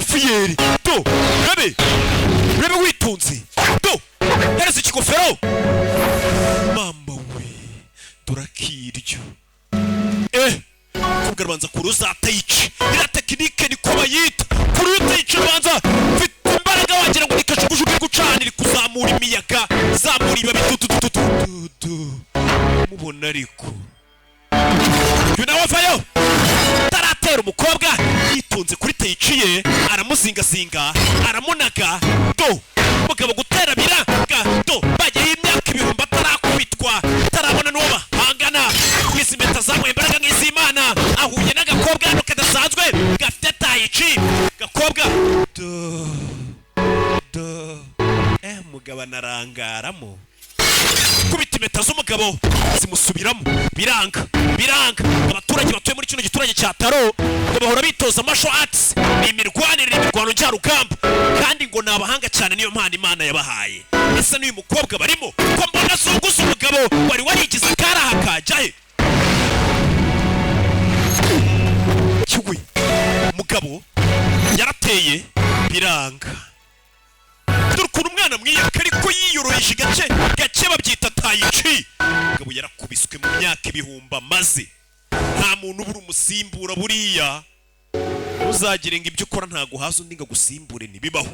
umufiyeri do rebe witunze do hereza ikigofero mama we turakiryo kugarbanza kuruzata yici ira tekinike niko bayita kuruta yici banza mfite imbaraga wagira ngo nikashugujuke gucanira kuzamura imiyaga zamura ibabi mubona ariko yunawafayo taratera umukobwa yitunze kuri teyiciye aramuzingazinga aramunaga do umugabo gutera biranga do bagiye imyaka ibihumbi atarakubitwa tarabona n'uwo bahangana kwisi impeta zamuye imbaraga nk'izimana ahuye n'agakobwa hano kadasanzwe gafite tayici gakobwa umugabo anarangaramo kubita impeta z'umugabo zimusubiramo biranga abaturage batuye muri kino giturage cya Taro ngo bahora bitoza amasho arts ni imirwanire imirwano njyarugamba kandi ngo nabahanga cyane niyo mpano Imana yabahaye ese n'uyu mukobwa barimo ko mbona zunguza umugabo wari warigize karaha kajahe cyugwi umugabo yarateye biranga turukura umwana mwiyaka ariko yiyoroheje gake babyita tayici umugabo yarakubiswe mu myaka ibihumbi maze nta muntu ubura umusimbura buriya uzagire ngo ibyo ukora ntago haza undi ngo agusimbure ntibibaho